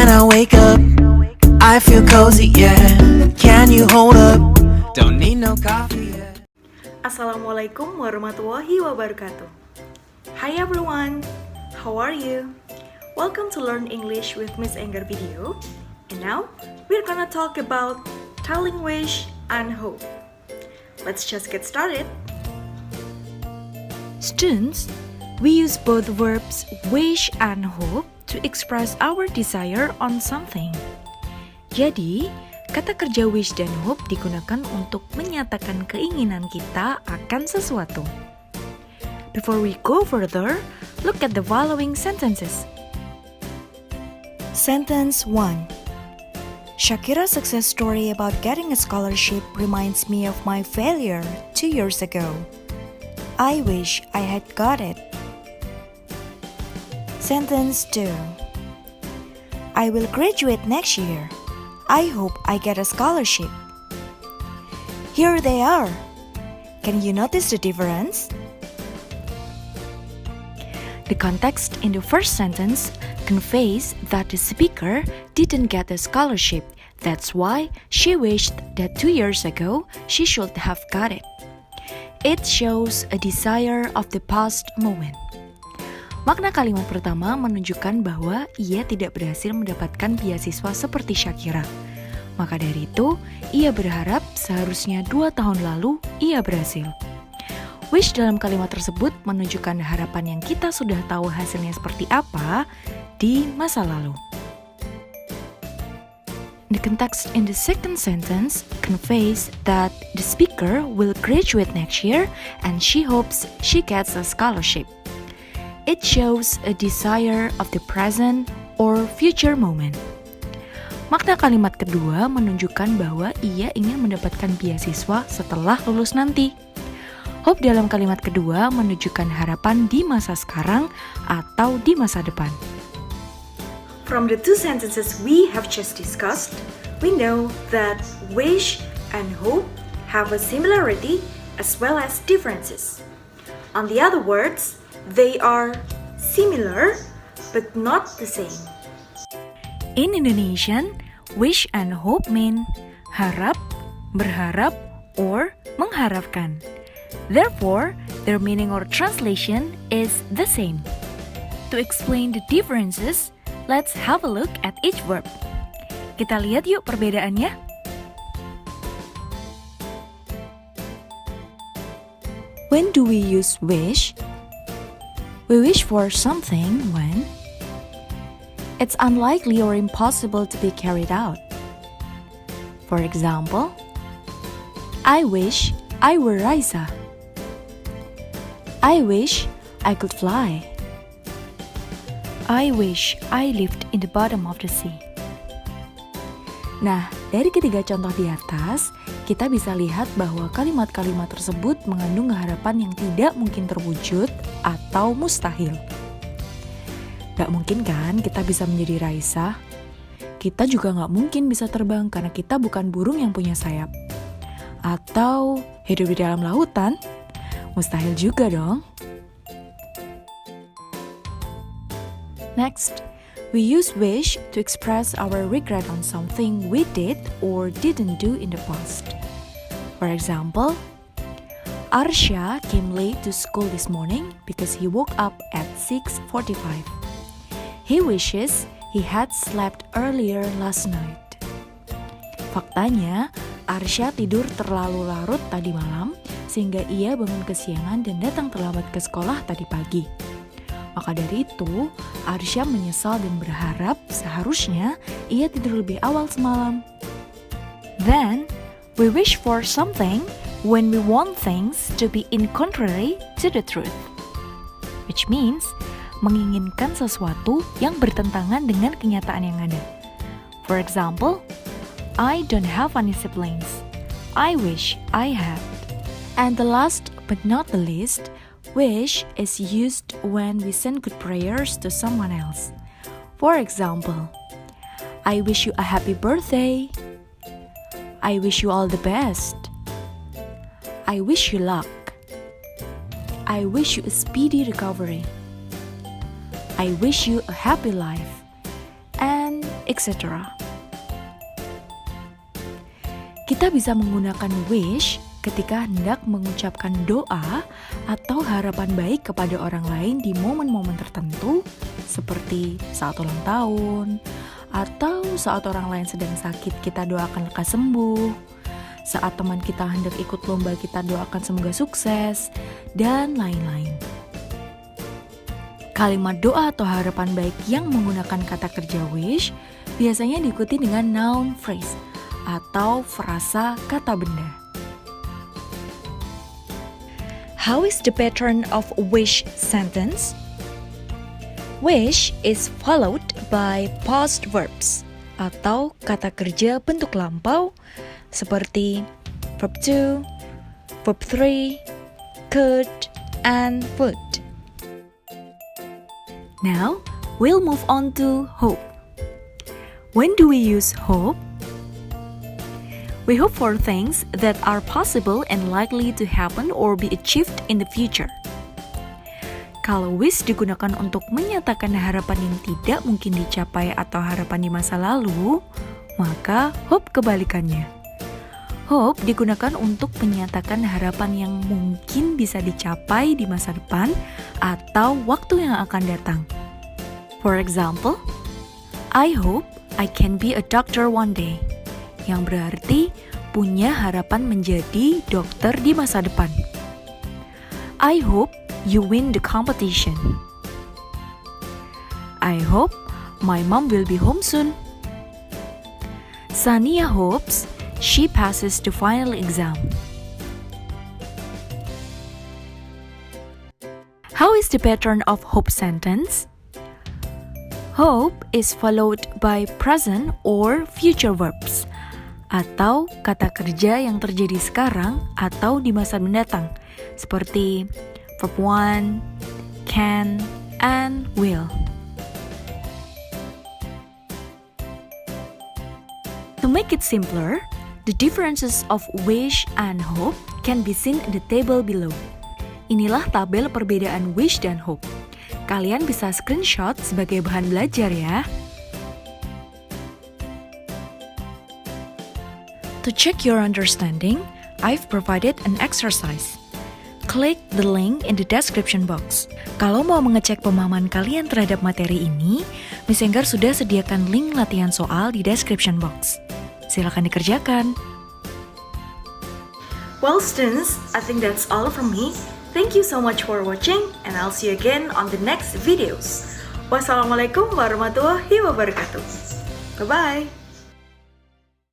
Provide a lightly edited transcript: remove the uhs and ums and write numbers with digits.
when I wake up, I feel cozy, yeah. Can you hold up? Don't need no coffee, yeah. Assalamualaikum warahmatullahi wabarakatuh. Hi everyone, how are you? Welcome to Learn English with Miss Enggar video. And now, we're gonna talk about telling wish and hope. Let's just get started. Students, we use both verbs wish and hope to express our desire on something. Jadi, kata kerja wish dan hope digunakan untuk menyatakan keinginan kita akan sesuatu. Before we go further, look at the following sentences. Sentence 1. Shakira's success story about getting a scholarship reminds me of my failure 2 years ago. I wish I had got it. Sentence 2. I will graduate next year. I hope I get a scholarship. Here they are. Can you notice the difference? The context in the first sentence conveys that the speaker didn't get a scholarship. That's why she wished that 2 years ago she should have got it. It shows a desire of the past moment. Makna kalimat pertama menunjukkan bahwa ia tidak berhasil mendapatkan beasiswa seperti Shakira. Maka dari itu, ia berharap seharusnya 2 tahun lalu ia berhasil. Wish dalam kalimat tersebut menunjukkan harapan yang kita sudah tahu hasilnya seperti apa di masa lalu. The context in the second sentence conveys that the speaker will graduate next year and she hopes she gets a scholarship. It shows a desire of the present or future moment. Makna kalimat kedua menunjukkan bahwa ia ingin mendapatkan beasiswa setelah lulus nanti. Hope dalam kalimat kedua menunjukkan harapan di masa sekarang atau di masa depan. From the two sentences we have just discussed, we know that wish and hope have a similarity as well as differences. On the other words, they are similar but not the same. In Indonesian, wish and hope mean harap, berharap, or mengharapkan. Therefore, their meaning or translation is the same. To explain the differences, let's have a look at each verb. Kita lihat yuk perbedaannya. When do we use wish? We wish for something when it's unlikely or impossible to be carried out. For example, I wish I were Raisa. I wish I could fly. I wish I lived in the bottom of the sea. Nah, dari ketiga contoh di atas, kita bisa lihat bahwa kalimat-kalimat tersebut mengandung harapan yang tidak mungkin terwujud atau mustahil. Gak mungkin kan kita bisa menjadi Raisa? Kita juga gak mungkin bisa terbang karena kita bukan burung yang punya sayap. Atau hidup di dalam lautan? Mustahil juga dong. Next, we use wish to express our regret on something we did or didn't do in the past. For example, Arsya came late to school this morning because he woke up at 6:45. He wishes he had slept earlier last night. Faktanya, Arsya tidur terlalu larut tadi malam sehingga ia bangun kesiangan dan datang terlambat ke sekolah tadi pagi. Maka dari itu, Arsya menyesal dan berharap seharusnya ia tidur lebih awal semalam. Then, we wish for something when we want things to be in contrary to the truth. Which means, menginginkan sesuatu yang bertentangan dengan kenyataan yang ada. For example, I don't have any siblings. I wish I had. And the last but not the least, wish is used when we send good prayers to someone else. For example, I wish you a happy birthday. I wish you all the best. I wish you luck. I wish you a speedy recovery. I wish you a happy life. And etc. Kita bisa menggunakan wish ketika hendak mengucapkan doa atau harapan baik kepada orang lain di momen-momen tertentu seperti saat ulang tahun atau saat orang lain sedang sakit kita doakan lekas sembuh, saat teman kita hendak ikut lomba kita doakan semoga sukses, dan lain-lain. Kalimat doa atau harapan baik yang menggunakan kata kerja wish biasanya diikuti dengan noun phrase atau frasa kata benda. How is the pattern of wish sentence? Wish is followed by past verbs atau kata kerja bentuk lampau seperti verb to, verb 3, could, and would. Now, we'll move on to hope. When do we use hope? We hope for things that are possible and likely to happen or be achieved in the future. Kalau wish digunakan untuk menyatakan harapan yang tidak mungkin dicapai atau harapan di masa lalu, maka hope kebalikannya. Hope digunakan untuk menyatakan harapan yang mungkin bisa dicapai di masa depan atau waktu yang akan datang. For example, I hope I can be a doctor one day, yang berarti punya harapan menjadi dokter di masa depan. I hope you win the competition. I hope my mom will be home soon. Sania hopes she passes the final exam. How is the pattern of hope sentence? Hope is followed by present or future verbs atau kata kerja yang terjadi sekarang atau di masa mendatang seperti verb 1, can, and will. To make it simpler, the differences of wish and hope can be seen in the table below. Inilah tabel perbedaan wish dan hope. Kalian bisa screenshot sebagai bahan belajar ya. To check your understanding, I've provided an exercise. Click the link in the description box. Kalau mau mengecek pemahaman kalian terhadap materi ini, Miss Enggar sudah sediakan link latihan soal di description box. Silakan dikerjakan. Well students, I think that's all from me. Thank you so much for watching and I'll see you again on the next videos. Wassalamualaikum warahmatullahi wabarakatuh. Bye-bye.